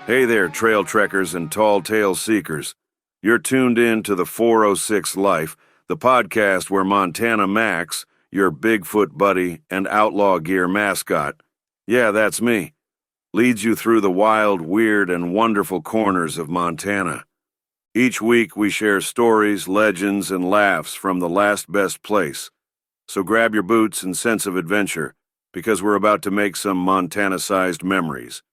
Hey there, trail trekkers and tall tale seekers. You're tuned in to the 406 Life, the podcast where Montana Max, your Bigfoot buddy and outlaw gear mascot, yeah, that's me, leads you through the wild, weird, and wonderful corners of Montana. Each week we share stories, legends, and laughs from the last best place. So grab your boots and sense of adventure, because we're about to make some Montana-sized memories.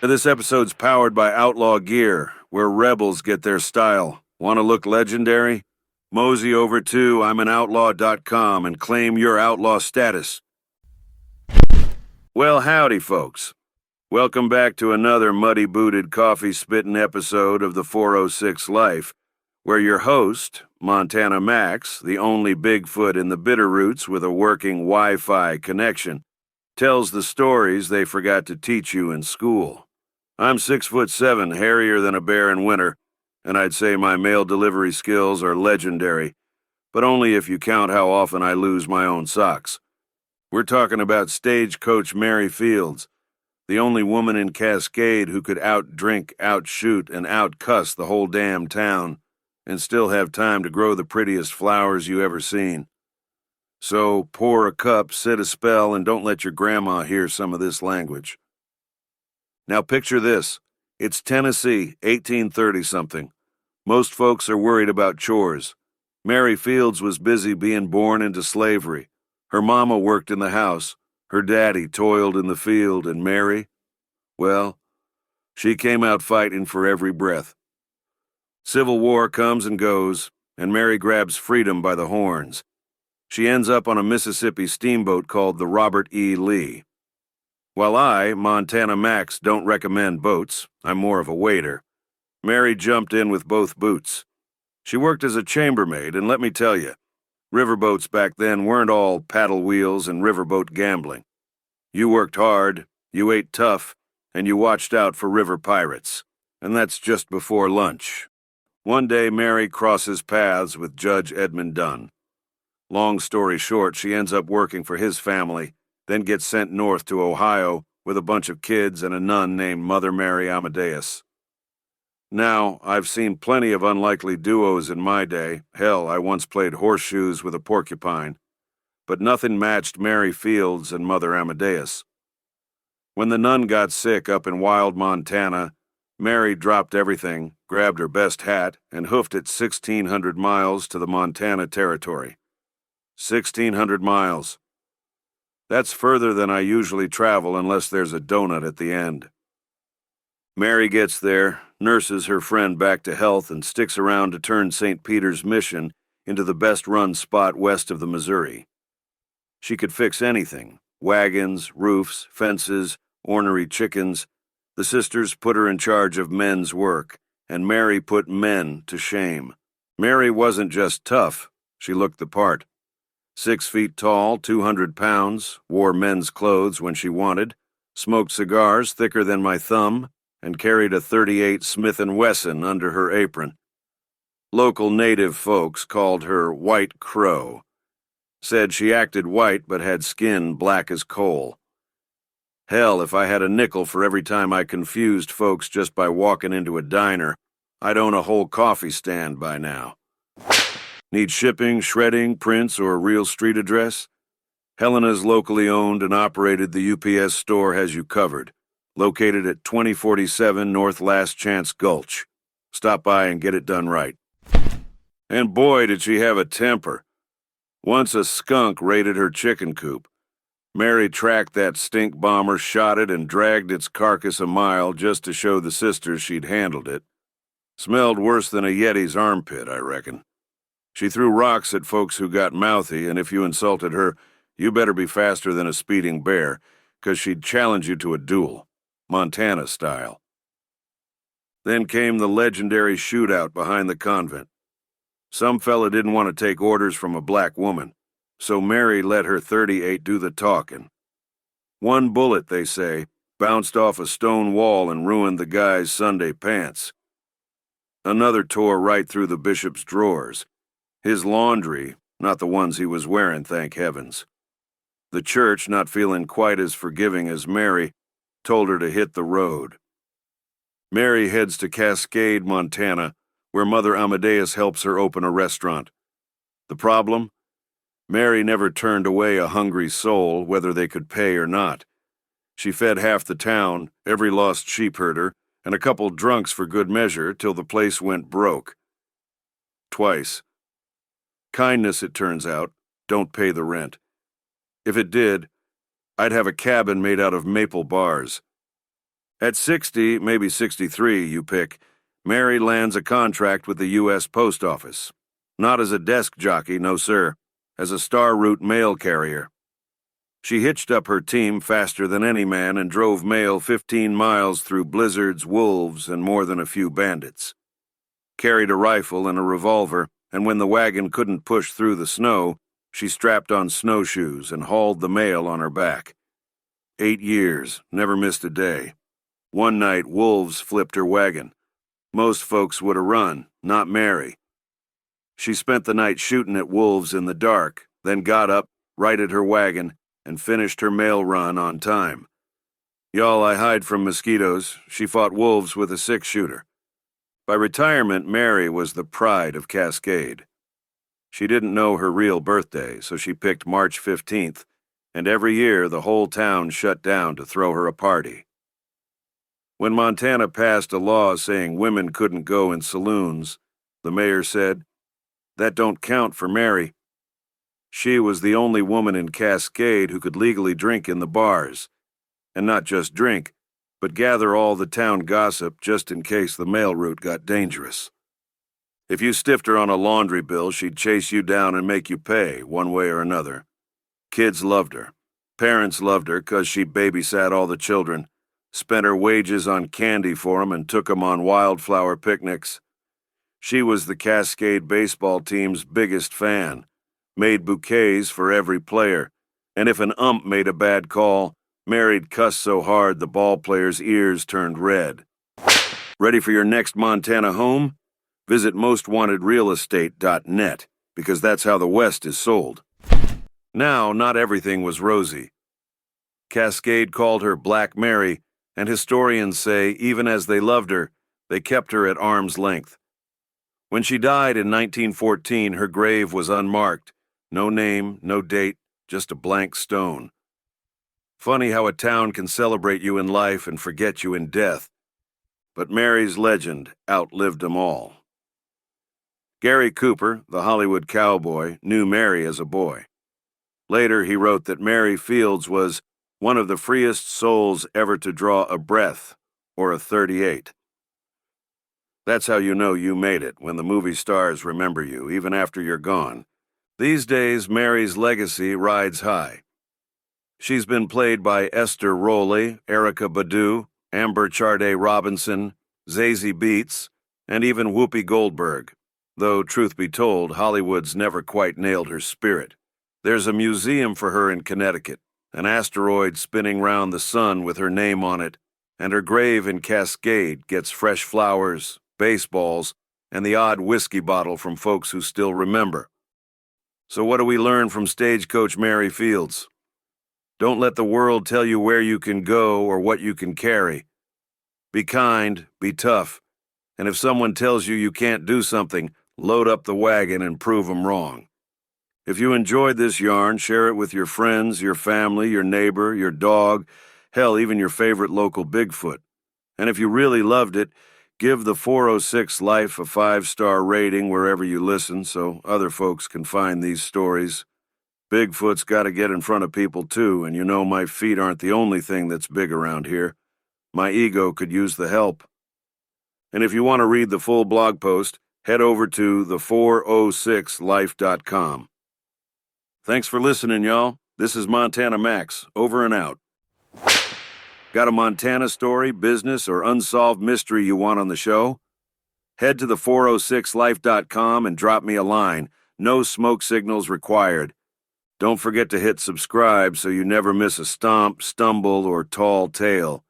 This episode's powered by Outlaw Gear, where rebels get their style. Want to look legendary? Mosey over to I'mAnOutlaw.com and claim your outlaw status. Well, howdy, folks. Welcome back to another muddy-booted, coffee-spittin' episode of the 406 Life, where your host, Montana Max, the only Bigfoot in the Bitterroots with a working Wi-Fi connection, tells the stories they forgot to teach you in school. I'm 6'7", hairier than a bear in winter, and I'd say my mail delivery skills are legendary, but only if you count how often I lose my own socks. We're talking about Stagecoach Mary Fields, the only woman in Cascade who could out-drink, out-shoot, and out-cuss the whole damn town, and still have time to grow the prettiest flowers you ever seen. So pour a cup, sit a spell, and don't let your grandma hear some of this language. Now picture this. It's Tennessee, 1830-something. Most folks are worried about chores. Mary Fields was busy being born into slavery. Her mama worked in the house. Her daddy toiled in the field, and Mary, well, she came out fighting for every breath. Civil War comes and goes, and Mary grabs freedom by the horns. She ends up on a Mississippi steamboat called the Robert E. Lee. While I, Montana Max, don't recommend boats, I'm more of a waiter, Mary jumped in with both boots. She worked as a chambermaid, and let me tell you, riverboats back then weren't all paddle wheels and riverboat gambling. You worked hard, you ate tough, and you watched out for river pirates. And that's just before lunch. One day, Mary crosses paths with Judge Edmund Dunn. Long story short, she ends up working for his family, then gets sent north to Ohio with a bunch of kids and a nun named Mother Mary Amadeus. Now, I've seen plenty of unlikely duos in my day. Hell, I once played horseshoes with a porcupine. But nothing matched Mary Fields and Mother Amadeus. When the nun got sick up in wild Montana, Mary dropped everything, grabbed her best hat, and hoofed it 1,600 miles to the Montana Territory. 1,600 miles. That's further than I usually travel unless there's a donut at the end. Mary gets there, nurses her friend back to health, and sticks around to turn St. Peter's Mission into the best-run spot west of the Missouri. She could fix anything: wagons, roofs, fences, ornery chickens. The sisters put her in charge of men's work, and Mary put men to shame. Mary wasn't just tough, she looked the part. 6 feet tall, 200 pounds, wore men's clothes when she wanted, smoked cigars thicker than my thumb, and carried a .38 Smith & Wesson under her apron. Local native folks called her White Crow. Said she acted white but had skin black as coal. Hell, if I had a nickel for every time I confused folks just by walking into a diner, I'd own a whole coffee stand by now. Need shipping, shredding, prints, or a real street address? Helena's locally owned and operated the UPS store has you covered. Located at 2047 North Last Chance Gulch. Stop by and get it done right. And boy, did she have a temper. Once a skunk raided her chicken coop. Mary tracked that stink bomber, shot it, and dragged its carcass a mile just to show the sisters she'd handled it. Smelled worse than a Yeti's armpit, I reckon. She threw rocks at folks who got mouthy, and if you insulted her, you better be faster than a speeding bear, 'cause she'd challenge you to a duel, Montana style. Then came the legendary shootout behind the convent. Some fella didn't want to take orders from a black woman, so Mary let her .38 do the talking. One bullet, they say, bounced off a stone wall and ruined the guy's Sunday pants. Another tore right through the bishop's drawers. His laundry, not the ones he was wearing, thank heavens. The church, not feeling quite as forgiving as Mary, told her to hit the road. Mary heads to Cascade, Montana, where Mother Amadeus helps her open a restaurant. The problem? Mary never turned away a hungry soul, whether they could pay or not. She fed half the town, every lost sheep herder, and a couple drunks for good measure, till the place went broke. Twice. Kindness, it turns out, don't pay the rent. If it did, I'd have a cabin made out of maple bars. At 60, maybe 63, you pick, Mary lands a contract with the U.S. Post Office. Not as a desk jockey, no sir, as a star route mail carrier. She hitched up her team faster than any man and drove mail 15 miles through blizzards, wolves, and more than a few bandits. Carried a rifle and a revolver, and when the wagon couldn't push through the snow, she strapped on snowshoes and hauled the mail on her back. 8 years, never missed a day. One night, wolves flipped her wagon. Most folks would have run, not Mary. She spent the night shooting at wolves in the dark, then got up, righted her wagon, and finished her mail run on time. Y'all, I hide from mosquitoes. She fought wolves with a 6-shooter. By retirement, Mary was the pride of Cascade. She didn't know her real birthday, so she picked March 15th, and every year the whole town shut down to throw her a party. When Montana passed a law saying women couldn't go in saloons, the mayor said, "That don't count for Mary." She was the only woman in Cascade who could legally drink in the bars. And not just drink, but gather all the town gossip just in case the mail route got dangerous. If you stiffed her on a laundry bill, she'd chase you down and make you pay, one way or another. Kids loved her. Parents loved her 'cause she babysat all the children, spent her wages on candy for 'em and took 'em on wildflower picnics. She was the Cascade baseball team's biggest fan, made bouquets for every player, and if an ump made a bad call, Mary'd cuss so hard the ball players' ears turned red. Ready for your next Montana home? Visit mostwantedrealestate.net, because that's how the West is sold. Now, not everything was rosy. Cascade called her Black Mary, and historians say even as they loved her, they kept her at arm's length. When she died in 1914, her grave was unmarked. No name, no date, just a blank stone. Funny how a town can celebrate you in life and forget you in death. But Mary's legend outlived them all. Gary Cooper, the Hollywood cowboy, knew Mary as a boy. Later, he wrote that Mary Fields was one of the freest souls ever to draw a breath, or a 38. That's how you know you made it, when the movie stars remember you, even after you're gone. These days, Mary's legacy rides high. She's been played by Esther Rowley, Erykah Badu, Amber Charday Robinson, Zazie Beetz, and even Whoopi Goldberg, though, truth be told, Hollywood's never quite nailed her spirit. There's a museum for her in Connecticut, an asteroid spinning round the sun with her name on it, and her grave in Cascade gets fresh flowers, baseballs, and the odd whiskey bottle from folks who still remember. So what do we learn from Stagecoach Mary Fields? Don't let the world tell you where you can go or what you can carry. Be kind, be tough, and if someone tells you you can't do something, load up the wagon and prove 'em wrong. If you enjoyed this yarn, share it with your friends, your family, your neighbor, your dog, hell, even your favorite local Bigfoot. And if you really loved it, give the 406 Life a 5-star rating wherever you listen so other folks can find these stories. Bigfoot's got to get in front of people too, and you know my feet aren't the only thing that's big around here. My ego could use the help. And if you want to read the full blog post, head over to the406life.com. Thanks for listening, y'all. This is Montana Max, over and out. Got a Montana story, business, or unsolved mystery you want on the show? Head to the406life.com and drop me a line. No smoke signals required. Don't forget to hit subscribe so you never miss a stomp, stumble, or tall tale.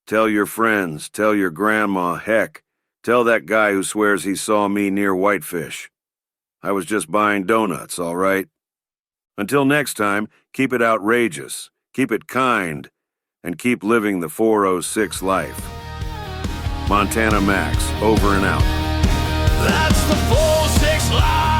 Tell your friends, tell your grandma, heck, tell that guy who swears he saw me near Whitefish. I was just buying donuts, all right? Until next time, keep it outrageous, keep it kind, and keep living the 406 life. Montana Max, over and out. That's the 4-6 Live.